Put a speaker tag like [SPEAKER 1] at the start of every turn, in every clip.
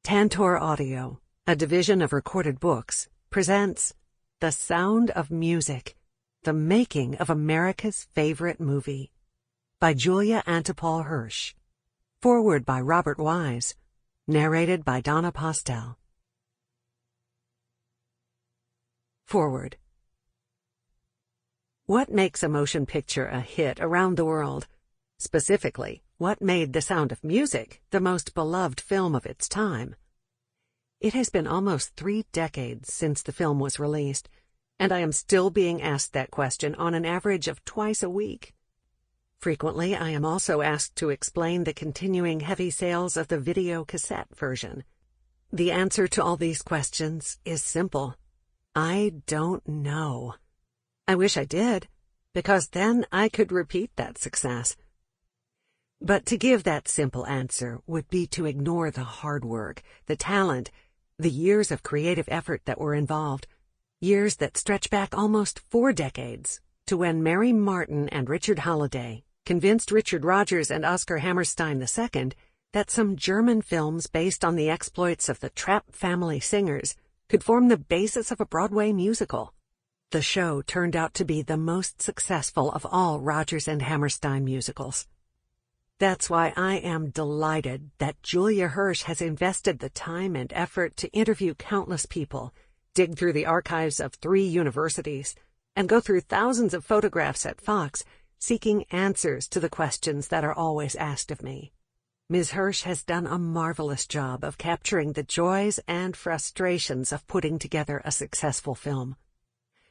[SPEAKER 1] Tantor Audio, a division of Recorded Books, presents The Sound of Music, The Making of America's Favorite Movie, by Julia Antipal Hirsch. Foreword by Robert Wise. Narrated by Donna Postel. Foreword. What makes a motion picture a hit around the world? Specifically, what made The Sound of Music the most beloved film of its time? It has been almost 3 decades since the film was released, and I am still being asked that question on an average of twice a week. Frequently, I am also asked to explain the continuing heavy sales of the video cassette version. The answer to all these questions is simple. I don't know. I wish I did, because then I could repeat that success. But to give that simple answer would be to ignore the hard work, the talent, the years of creative effort that were involved, years that stretch back almost 4 decades to when Mary Martin and Richard Holliday convinced Richard Rodgers and Oscar Hammerstein II that some German films based on the exploits of the Trapp family singers could form the basis of a Broadway musical. The show turned out to be the most successful of all Rodgers and Hammerstein musicals. That's why I am delighted that Julia Hirsch has invested the time and effort to interview countless people, dig through the archives of 3 universities, and go through thousands of photographs at Fox, seeking answers to the questions that are always asked of me. Ms. Hirsch has done a marvelous job of capturing the joys and frustrations of putting together a successful film.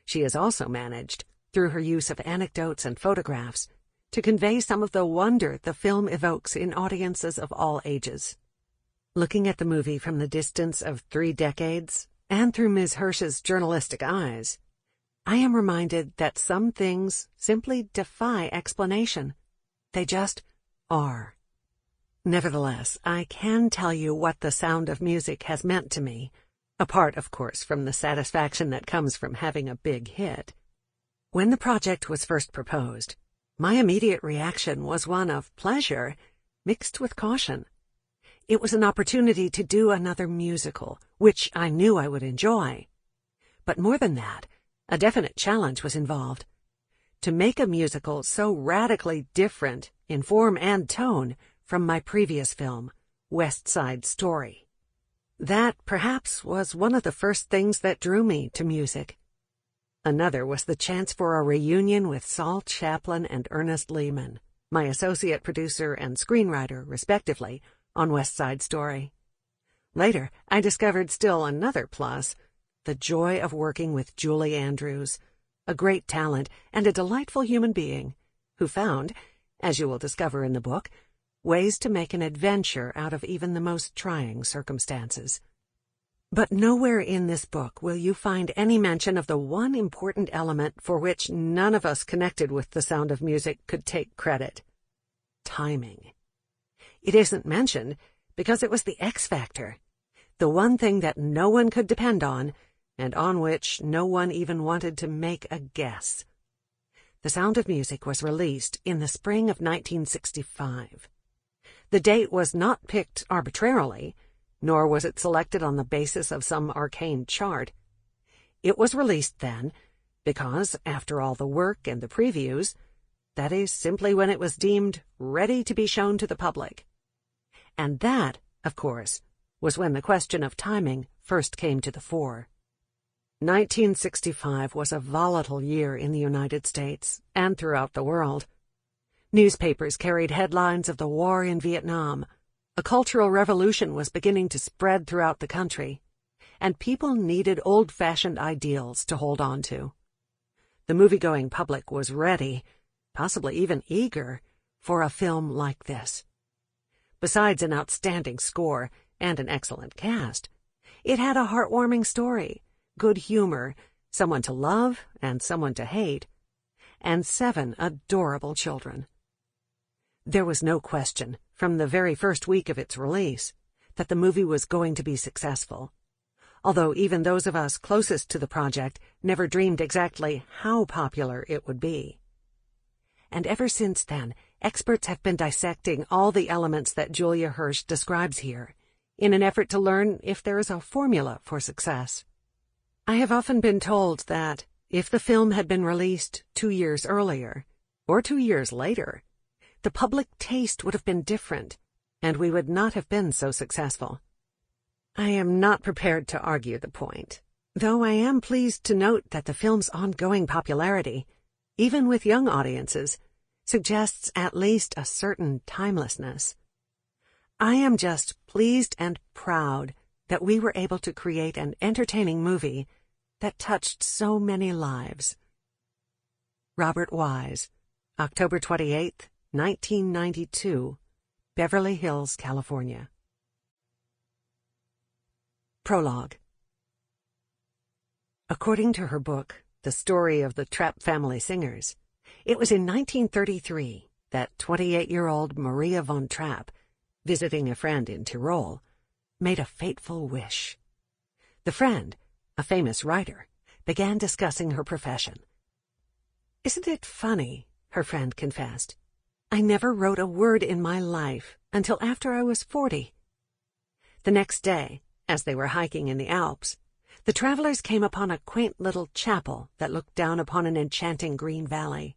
[SPEAKER 1] She has also managed, through her use of anecdotes and photographs, to convey some of the wonder the film evokes in audiences of all ages. Looking at the movie from the distance of 3 decades, and through Ms. Hirsch's journalistic eyes, I am reminded that some things simply defy explanation. They just are. Nevertheless, I can tell you what The Sound of Music has meant to me, apart, of course, from the satisfaction that comes from having a big hit. When the project was first proposed, my immediate reaction was one of pleasure mixed with caution. It was an opportunity to do another musical, which I knew I would enjoy. But more than that, a definite challenge was involved. To make a musical so radically different in form and tone from my previous film, West Side Story. That, perhaps, was one of the first things that drew me to music. Another was the chance for a reunion with Saul Chaplin and Ernest Lehman, my associate producer and screenwriter, respectively, on West Side Story. Later, I discovered still another plus, the joy of working with Julie Andrews, a great talent and a delightful human being, who found, as you will discover in the book, ways to make an adventure out of even the most trying circumstances. But nowhere in this book will you find any mention of the one important element for which none of us connected with The Sound of Music could take credit: timing. It isn't mentioned because it was the X factor, the one thing that no one could depend on, and on which no one even wanted to make a guess. The Sound of Music was released in the spring of 1965. The date was not picked arbitrarily, nor was it selected on the basis of some arcane chart. It was released then because, after all the work and the previews, that is simply when it was deemed ready to be shown to the public. And that, of course, was when the question of timing first came to the fore. 1965 was a volatile year in the United States and throughout the world. Newspapers carried headlines of the war in Vietnam. A cultural revolution was beginning to spread throughout the country, and people needed old-fashioned ideals to hold on to. The movie-going public was ready, possibly even eager, for a film like this. Besides an outstanding score and an excellent cast, it had a heartwarming story, good humor, someone to love and someone to hate, and 7 adorable children. There was no question, from the very first week of its release, that the movie was going to be successful, although even those of us closest to the project never dreamed exactly how popular it would be. And ever since then, experts have been dissecting all the elements that Julia Hirsch describes here, in an effort to learn if there is a formula for success. I have often been told that if the film had been released 2 years earlier, or 2 years later, the public taste would have been different, and we would not have been so successful. I am not prepared to argue the point, though I am pleased to note that the film's ongoing popularity, even with young audiences, suggests at least a certain timelessness. I am just pleased and proud that we were able to create an entertaining movie that touched so many lives. Robert Wise, October 28, 1992, Beverly Hills, California. Prologue. According to her book, The Story of the Trapp Family Singers, it was in 1933 that 28-year-old Maria von Trapp, visiting a friend in Tyrol, made a fateful wish. The friend, a famous writer, began discussing her profession. "Isn't it funny," her friend confessed, "I never wrote a word in my life until after I was 40. The next day, as they were hiking in the Alps, the travelers came upon a quaint little chapel that looked down upon an enchanting green valley.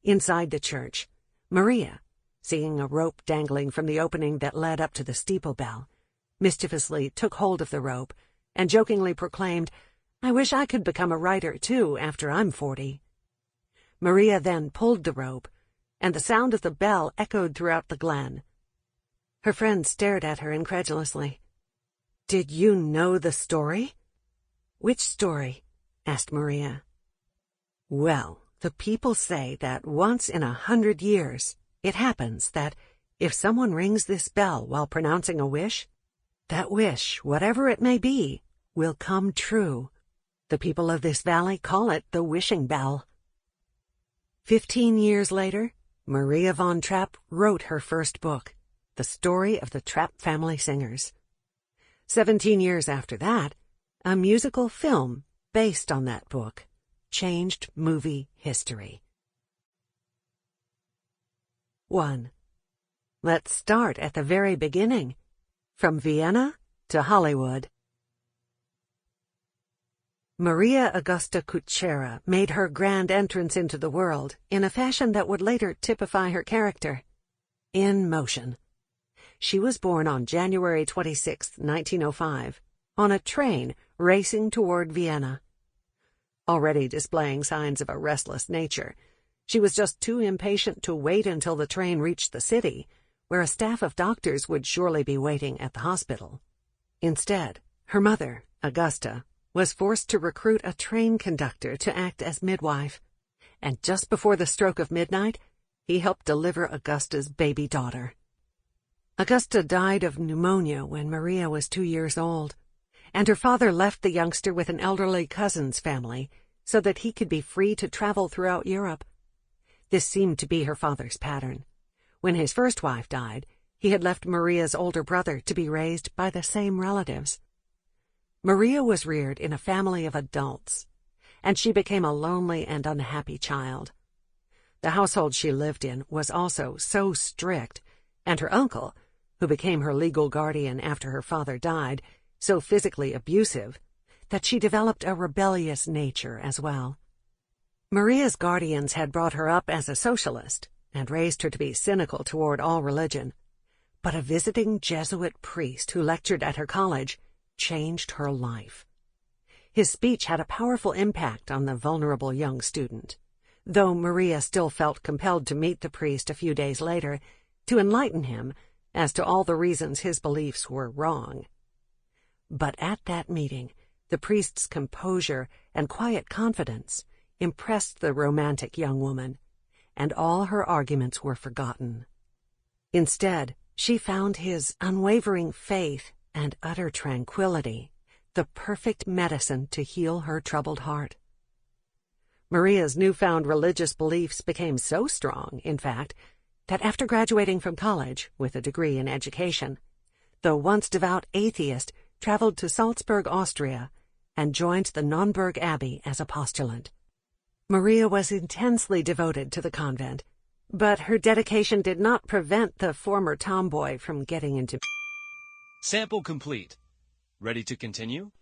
[SPEAKER 1] Inside the church, Maria, seeing a rope dangling from the opening that led up to the steeple bell, mischievously took hold of the rope and jokingly proclaimed, "I wish I could become a writer, too, after I'm 40. Maria then pulled the rope, and the sound of the bell echoed throughout the glen. Her friend stared at her incredulously. "Did you know the story?" "Which story?" asked Maria. "Well, the people say that once in 100 years it happens that if someone rings this bell while pronouncing a wish, that wish, whatever it may be, will come true. The people of this valley call it the wishing bell." 15 years later, Maria von Trapp wrote her first book, The Story of the Trapp Family Singers. 17 years after that, a musical film based on that book changed movie history. 1. Let's start at the very beginning, from Vienna to Hollywood. Maria Augusta Kutschera made her grand entrance into the world in a fashion that would later typify her character: in motion. She was born on January 26, 1905, on a train racing toward Vienna. Already displaying signs of a restless nature, she was just too impatient to wait until the train reached the city, where a staff of doctors would surely be waiting at the hospital. Instead, her mother, Augusta, was forced to recruit a train conductor to act as midwife, and just before the stroke of midnight, he helped deliver Augusta's baby daughter. Augusta died of pneumonia when Maria was 2 years old, and her father left the youngster with an elderly cousin's family so that he could be free to travel throughout Europe. This seemed to be her father's pattern. When his first wife died, he had left Maria's older brother to be raised by the same relatives. Maria was reared in a family of adults, and she became a lonely and unhappy child. The household she lived in was also so strict, and her uncle, who became her legal guardian after her father died, so physically abusive, that she developed a rebellious nature as well. Maria's guardians had brought her up as a socialist and raised her to be cynical toward all religion, but a visiting Jesuit priest who lectured at her college changed her life. His speech had a powerful impact on the vulnerable young student, though Maria still felt compelled to meet the priest a few days later to enlighten him as to all the reasons his beliefs were wrong. But at that meeting, the priest's composure and quiet confidence impressed the romantic young woman, and all her arguments were forgotten. Instead, she found his unwavering faith and utter tranquility the perfect medicine to heal her troubled heart. Maria's newfound religious beliefs became so strong, in fact, that after graduating from college with a degree in education, the once devout atheist traveled to Salzburg, Austria, and joined the Nonnberg Abbey as a postulant. Maria was intensely devoted to the convent, but her dedication did not prevent the former tomboy from getting into
[SPEAKER 2] Sample complete. Ready to continue?